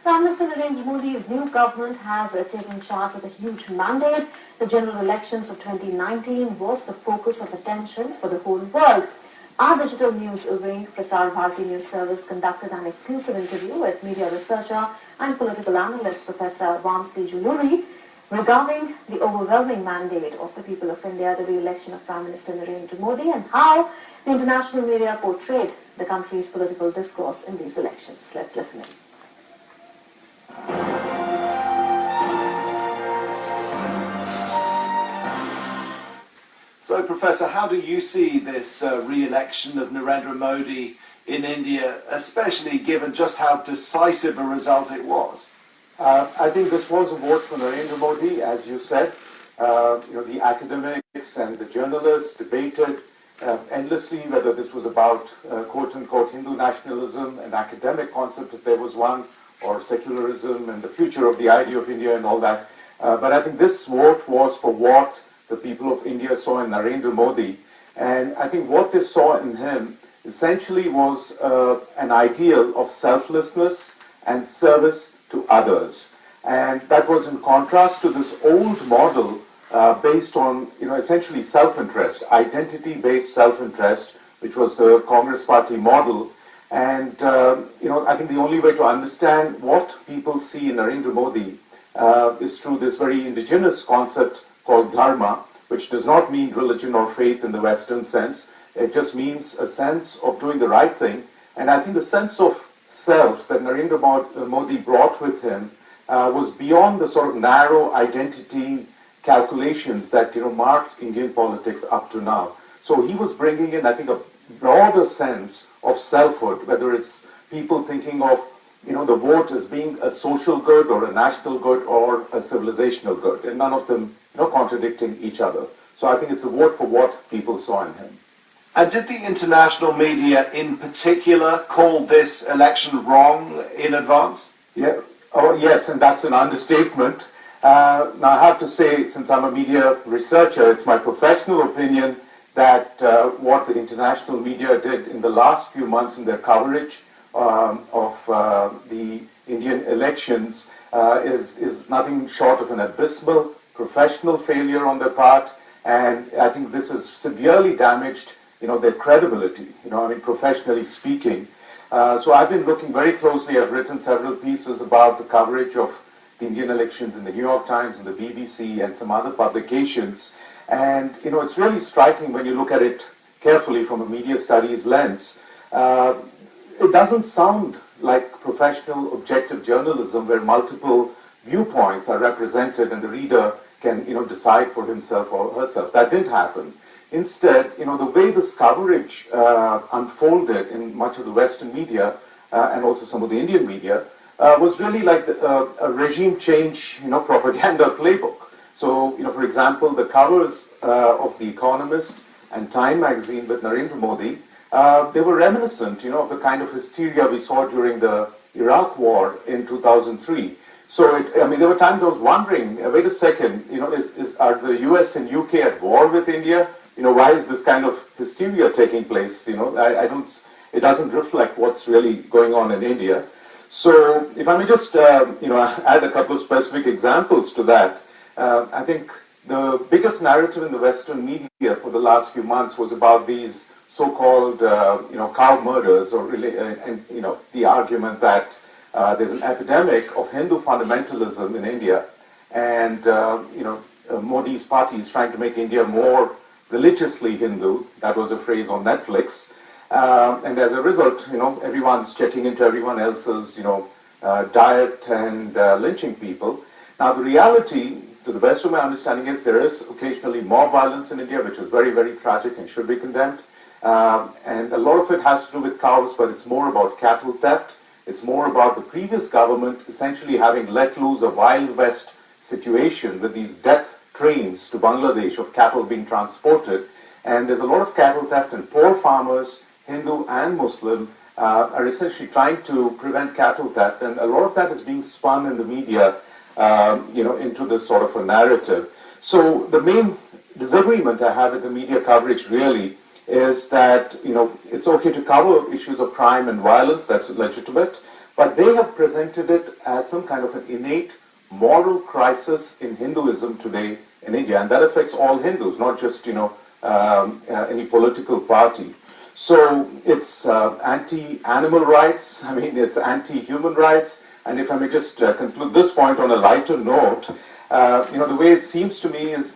Prime Minister Narendra Modi's new government has taken charge with a huge mandate. The general elections of 2019 was the focus of attention for the whole world. Our digital news wing, Prasar Bharati News Service, conducted an exclusive interview with media researcher and political analyst Professor Vamsee Juluri regarding the overwhelming mandate of the people of India, the re-election of Prime Minister Narendra Modi, and how the international media portrayed the country's political discourse in these elections. Let's listen in. So, Professor, how do you see this re-election of Narendra Modi in India, especially given just how decisive a result it was? I think this was a vote for Narendra Modi, as you said. The academics and the journalists debated endlessly whether this was about quote-unquote Hindu nationalism, an academic concept if there was one, or secularism and the future of the idea of India and all that. But I think this vote was for what the people of India saw in Narendra Modi. And I think what they saw in him essentially was an ideal of selflessness and service to others. And that was in contrast to this old model based on, essentially self-interest, identity-based self-interest, which was the Congress Party model. And, I think the only way to understand what people see in Narendra Modi is through this very indigenous concept called dharma, which does not mean religion or faith in the Western sense. It just means a sense of doing the right thing. And I think the sense of self that Narendra Modi brought with him was beyond the sort of narrow identity calculations that marked Indian politics up to now. So he was bringing in, I think, a broader sense of selfhood, whether it's people thinking of the vote as being a social good or a national good or a civilizational good, and none of them contradicting each other. So I think it's a vote for what people saw in him. And did the international media in particular call this election wrong in advance? Yeah. Oh, yes, and that's an understatement. Now I have to say, since I'm a media researcher, it's my professional opinion that what the international media did in the last few months in their coverage of the Indian elections is nothing short of an abysmal professional failure on their part, and I think this has severely damaged their credibility, professionally speaking. So I've been looking very closely. I've written several pieces about the coverage of the Indian elections in the New York Times and the BBC and some other publications. And, it's really striking when you look at it carefully from a media studies lens. It doesn't sound like professional objective journalism where multiple viewpoints are represented and the reader can, decide for himself or herself. That didn't happen. Instead, the way this coverage unfolded in much of the Western media and also some of the Indian media was really like a regime change, propaganda playbook. So, for example, the covers of The Economist and Time magazine with Narendra Modi, they were reminiscent, of the kind of hysteria we saw during the Iraq War in 2003. So, there were times I was wondering, wait a second, are the US and UK at war with India? Why is this kind of hysteria taking place? It doesn't reflect what's really going on in India. So, if I may just, add a couple of specific examples to that, I think the biggest narrative in the Western media for the last few months was about these so-called, cow murders, or the argument that there's an epidemic of Hindu fundamentalism in India, and Modi's party is trying to make India more religiously Hindu. That was a phrase on Netflix, and as a result, everyone's checking into everyone else's, diet and lynching people. Now, the reality, to the best of my understanding, is there is occasionally mob violence in India, which is very, very tragic and should be condemned. And a lot of it has to do with cows, but it's more about cattle theft. It's more about the previous government essentially having let loose a Wild West situation with these death trains to Bangladesh of cattle being transported. And there's a lot of cattle theft, and poor farmers, Hindu and Muslim, are essentially trying to prevent cattle theft. And a lot of that is being spun in the media, into this sort of a narrative. So the main disagreement I have with the media coverage really is that, it's okay to cover issues of crime and violence, that's legitimate, but they have presented it as some kind of an innate moral crisis in Hinduism today in India, and that affects all Hindus, not just any political party. So it's anti-animal rights. I mean, it's anti-human rights. And if I may just conclude this point on a lighter note, the way it seems to me is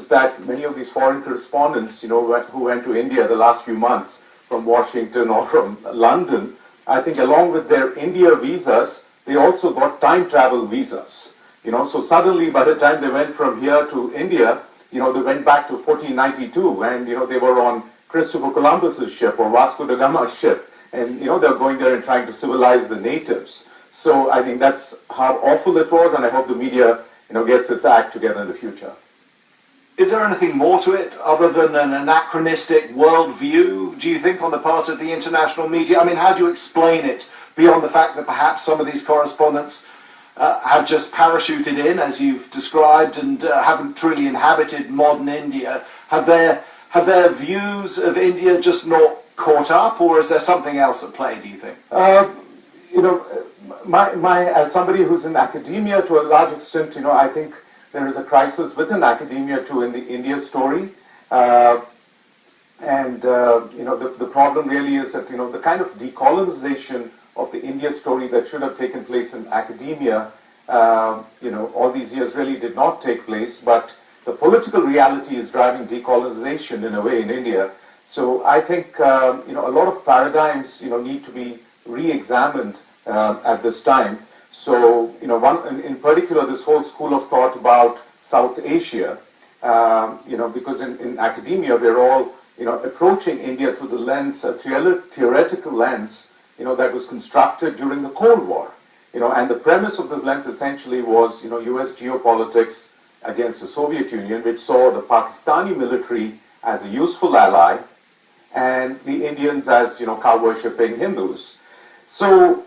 that many of these foreign correspondents, who went to India the last few months from Washington or from London, I think along with their India visas, they also got time travel visas. So suddenly by the time they went from here to India, they went back to 1492 and, they were on Christopher Columbus's ship or Vasco da Gama's ship. And, they're going there and trying to civilize the natives. So I think that's how awful it was, and I hope the media, gets its act together in the future. Is there anything more to it other than an anachronistic worldview, do you think, on the part of the international media? I mean, how do you explain it beyond the fact that perhaps some of these correspondents have just parachuted in, as you've described, and haven't truly inhabited modern India? Have their views of India just not caught up, or is there something else at play, do you think? As somebody who's in academia to a large extent, I think there is a crisis within academia too in the India story. The problem really is that, the kind of decolonization of the India story that should have taken place in academia, all these years really did not take place, but the political reality is driving decolonization in a way in India. So I think, a lot of paradigms, need to be re-examined at this time. So, in particular, this whole school of thought about South Asia, because in academia, we're all, approaching India through the lens, a theoretical lens, that was constructed during the Cold War. And the premise of this lens essentially was, US geopolitics against the Soviet Union, which saw the Pakistani military as a useful ally and the Indians as, cow-worshipping Hindus. So,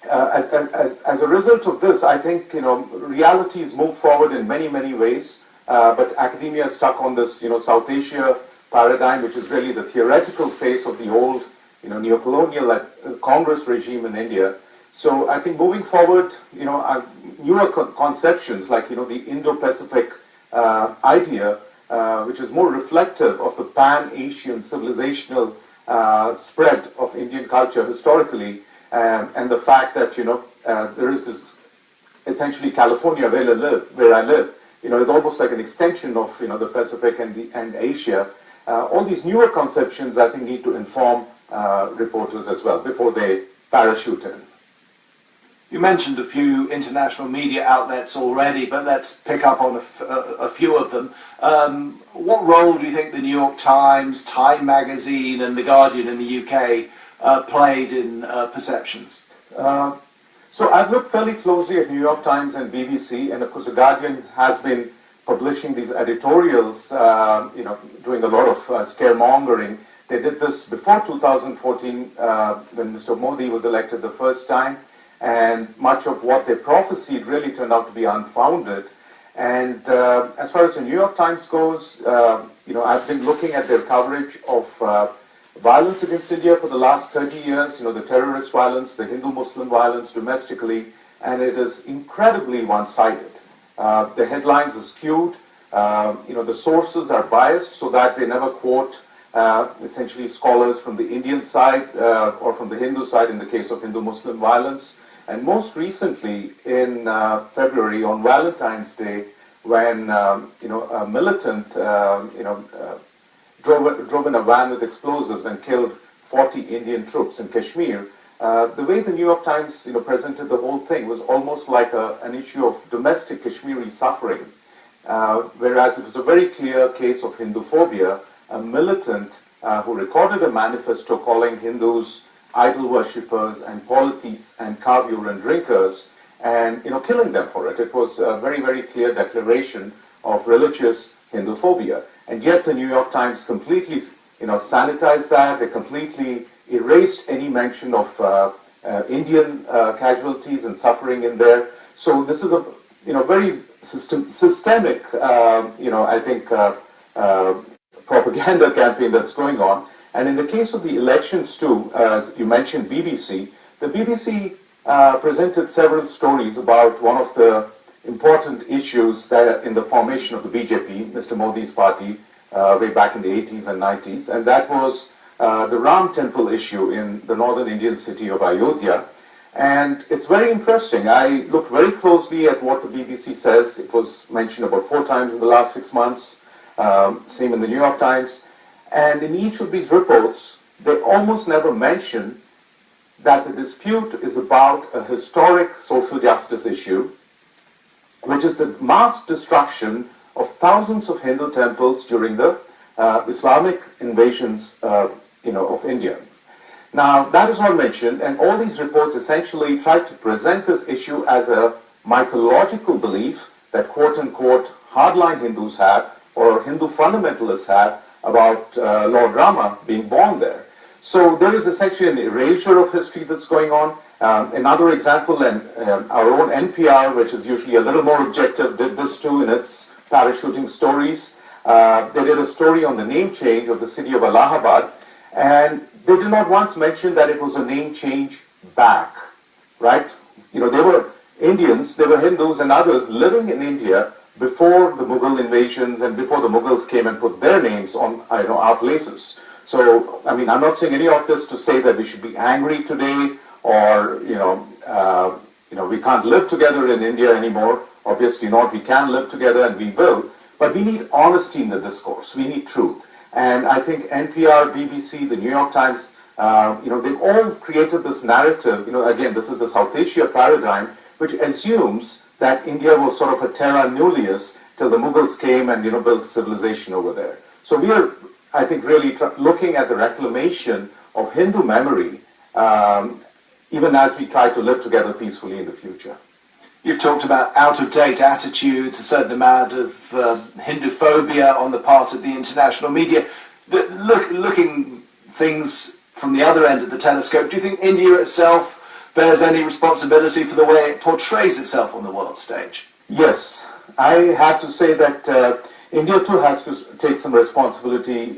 as a result of this, I think, realities move forward in many, many ways, but academia is stuck on this, South Asia paradigm, which is really the theoretical face of the old, neo-colonial Congress regime in India. So I think moving forward, newer conceptions like, the Indo-Pacific idea, which is more reflective of the pan-Asian civilizational spread of Indian culture historically, and the fact that, there is this, essentially California where I live, is almost like an extension of, the Pacific and Asia. All these newer conceptions, I think, need to inform reporters as well before they parachute in. You mentioned a few international media outlets already, but let's pick up on a few of them. What role do you think the New York Times, Time Magazine and The Guardian in the UK played in perceptions? So I've looked fairly closely at New York Times and BBC, and of course The Guardian has been publishing these editorials, doing a lot of scaremongering. They did this before 2014 when Mr. Modi was elected the first time, and much of what they prophesied really turned out to be unfounded. And as far as the New York Times goes, I've been looking at their coverage of violence against India for the last 30 years, the terrorist violence, the Hindu-Muslim violence domestically, and it is incredibly one-sided. The headlines are skewed, the sources are biased so that they never quote essentially scholars from the Indian side or from the Hindu side in the case of Hindu-Muslim violence. And most recently in February on Valentine's Day, when a militant drove in a van with explosives and killed 40 Indian troops in Kashmir, the way the New York Times presented the whole thing was almost like an issue of domestic Kashmiri suffering, whereas it was a very clear case of Hinduphobia, a militant who recorded a manifesto calling Hindus idol worshippers and polities and cow urine drinkers, and killing them for it. It was a very, very clear declaration of religious Hinduphobia. And yet the New York Times completely sanitized that. They completely erased any mention of Indian casualties and suffering in there. So this is a very systemic I think propaganda campaign that's going on. And in the case of the elections too, as you mentioned BBC, the BBC presented several stories about one of the important issues that in the formation of the BJP, Mr. Modi's party, way back in the 80s and 90s, and that was the Ram temple issue in the northern Indian city of Ayodhya. And it's very interesting. I looked very closely at what the BBC says. It was mentioned about 4 times in the last 6 months, same in the New York Times. And in each of these reports, they almost never mention that the dispute is about a historic social justice issue, which is the mass destruction of thousands of Hindu temples during the Islamic invasions of India. Now, that is not mentioned, and all these reports essentially try to present this issue as a mythological belief that quote-unquote hardline Hindus have, or Hindu fundamentalists have, about Lord Rama being born there. So there is essentially an erasure of history that's going on. Another example, and our own NPR, which is usually a little more objective, did this too in its parachuting stories. They did a story on the name change of the city of Allahabad, and they did not once mention that it was a name change back, right? They were Indians, they were Hindus and others living in India before the Mughal invasions and before the Mughals came and put their names on our places. So, I'm not saying any of this to say that we should be angry today or, we can't live together in India anymore. Obviously not. We can live together and we will. But we need honesty in the discourse. We need truth. And I think NPR, BBC, the New York Times, they've all created this narrative. Again, this is the South Asia paradigm, which assumes that India was sort of a terra nullius till the Mughals came and, built civilization over there. So we are, I think, really looking at the reclamation of Hindu memory, even as we try to live together peacefully in the future. You've talked about out-of-date attitudes, a certain amount of Hinduphobia on the part of the international media. Looking things from the other end of the telescope, do you think India itself bears any responsibility for the way it portrays itself on the world stage? Yes, I have to say that India too has to take some responsibility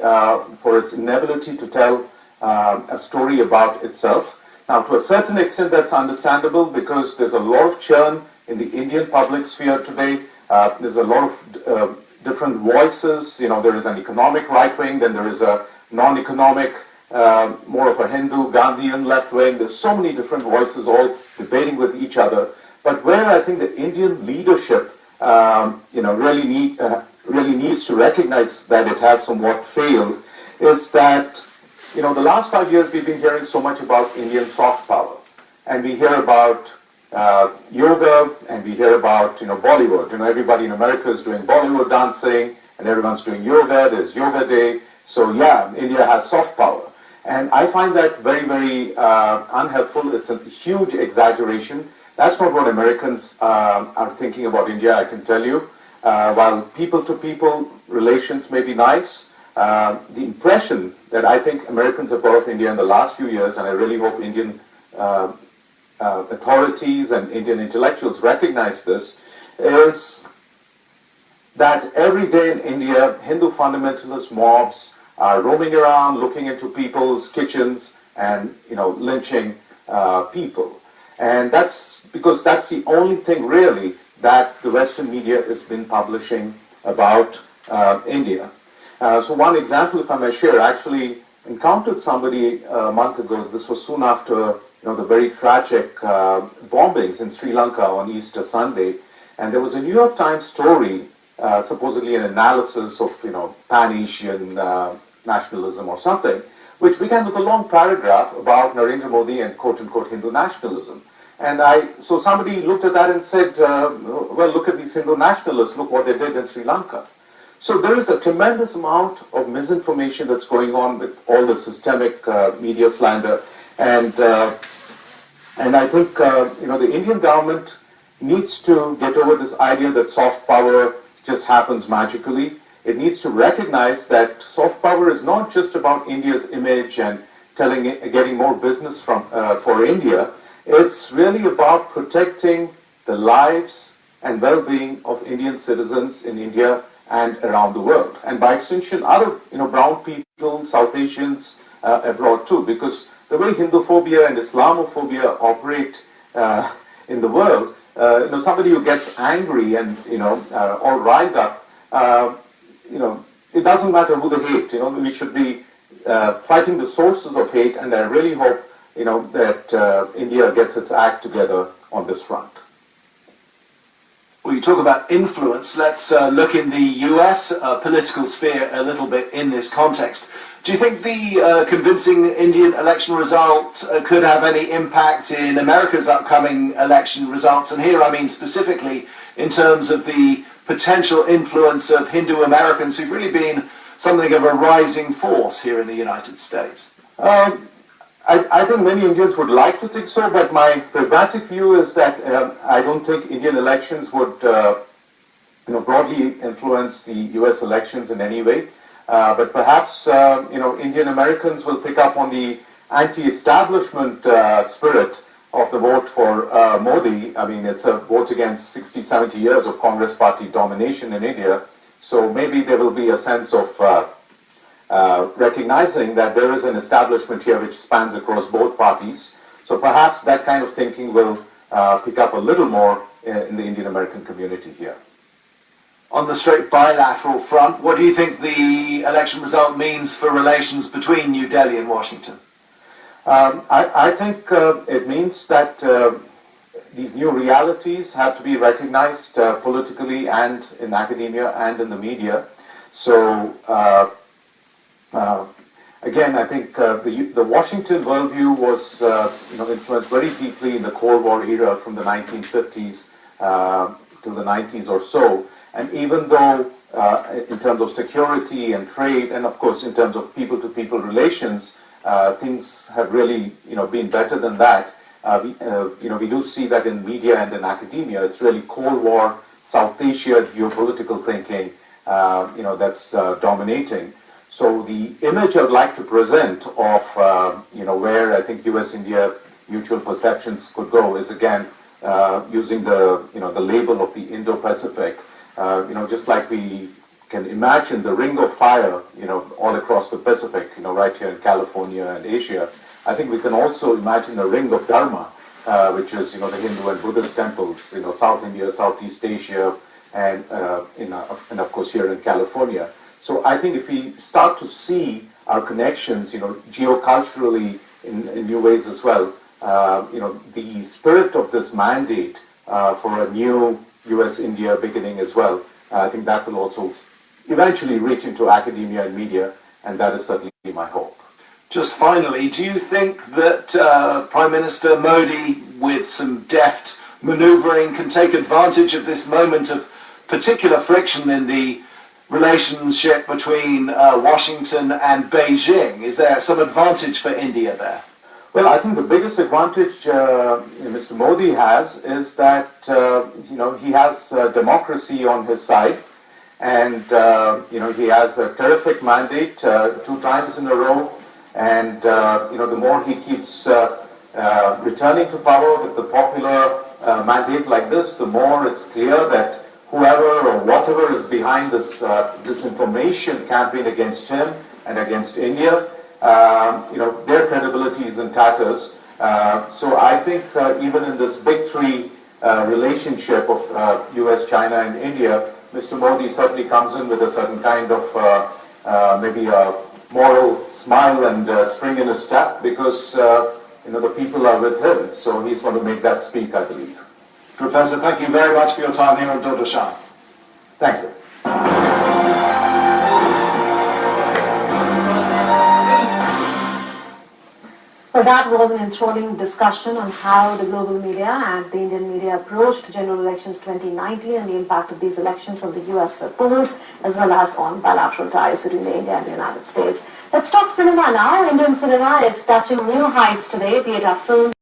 for its inability to tell a story about itself. Now, to a certain extent, that's understandable because there's a lot of churn in the Indian public sphere today. There's a lot of different voices. There is an economic right wing, then there is a non-economic, more of a Hindu, Gandhian left wing. There's so many different voices all debating with each other. But where I think the Indian leadership, really needs to recognize that it has somewhat failed is that the last 5 years we've been hearing so much about Indian soft power, and we hear about yoga, and we hear about Bollywood. Everybody in America is doing Bollywood dancing, and everyone's doing yoga. There's Yoga Day. So yeah, India has soft power, and I find that very, very unhelpful. It's a huge exaggeration. That's not what Americans are thinking about India. I can tell you. While people-to-people relations may be nice, the impression that I think Americans have got of India in the last few years, and I really hope Indian authorities and Indian intellectuals recognize this, is that every day in India, Hindu fundamentalist mobs are roaming around, looking into people's kitchens and lynching people. And that's because that's the only thing really that the Western media has been publishing about India. So one example, if I may share, I actually encountered somebody a month ago. This was soon after the very tragic bombings in Sri Lanka on Easter Sunday, and there was a New York Times story, supposedly an analysis of Pan-Asian nationalism or something, which began with a long paragraph about Narendra Modi and quote-unquote Hindu nationalism. And so somebody looked at that and said, well, look at these Hindu nationalists, look what they did in Sri Lanka. So there is a tremendous amount of misinformation that's going on with all the systemic media slander. And I think, the Indian government needs to get over this idea that soft power just happens magically. It needs to recognize that soft power is not just about India's image and getting more business for India. It's really about protecting the lives and well-being of Indian citizens in India and around the world. And by extension, other brown people, South Asians abroad too, because the way Hinduphobia and Islamophobia operate in the world, somebody who gets angry and, all riled up, it doesn't matter who they hate. We should be fighting the sources of hate, and I really hope, that India gets its act together on this front. Well, you talk about influence. Let's look in the US political sphere a little bit in this context. Do you think the convincing Indian election result could have any impact in America's upcoming election results? And here I mean specifically in terms of the potential influence of Hindu Americans who've really been something of a rising force here in the United States. I think many Indians would like to think so, but my pragmatic view is that I don't think Indian elections would broadly influence the US elections in any way. But perhaps, Indian Americans will pick up on the anti-establishment spirit of the vote for Modi. I mean, it's a vote against 60, 70 years of Congress party domination in India. So maybe there will be a sense of recognizing that there is an establishment here which spans across both parties. So perhaps that kind of thinking will pick up a little more in the Indian American community here. On the straight bilateral front, what do you think the election result means for relations between New Delhi and Washington? I think it means that these new realities have to be recognized politically and in academia and in the media. So again, I think the Washington worldview was influenced very deeply in the Cold War era from the 1950s to the 90s or so. And even though in terms of security and trade, and of course in terms of people-to-people relations, things have really been better than that. We do see that in media and in academia. It's really Cold War, South Asia geopolitical thinking, that's dominating. So the image I'd like to present of where I think U.S.-India mutual perceptions could go is again using the label of the Indo-Pacific. Just like we can imagine the ring of fire, all across the Pacific, right here in California and Asia. I think we can also imagine the ring of Dharma, which is, the Hindu and Buddhist temples, South India, Southeast Asia, and of course here in California. So I think if we start to see our connections, geoculturally in new ways as well, the spirit of this mandate for a new US-India beginning as well, I think that will also eventually reach into academia and media, and that is certainly my hope. Just finally, do you think that Prime Minister Modi, with some deft manoeuvring, can take advantage of this moment of particular friction in the relationship between Washington and Beijing? Is there some advantage for India there? Well, I think the biggest advantage Mr. Modi has is that he has democracy on his side, and he has a terrific mandate 2 times in a row, and the more he keeps returning to power with the popular mandate like this, the more it's clear that whoever or whatever is behind this disinformation campaign against him and against India, their credibility is in tatters. So I think even in this big three relationship of US, China and India, Mr. Modi certainly comes in with a certain kind of maybe a moral smile and spring in his step, because the people are with him. So he's going to make that speak, I believe. Professor, thank you very much for your time here on Door Darshan. Thank you. Well, that was an enthralling discussion on how the global media and the Indian media approached general elections 2019 and the impact of these elections on the US polls, as well as on bilateral ties between the India and the United States. Let's talk cinema now. Indian cinema is touching new heights today, be it our films,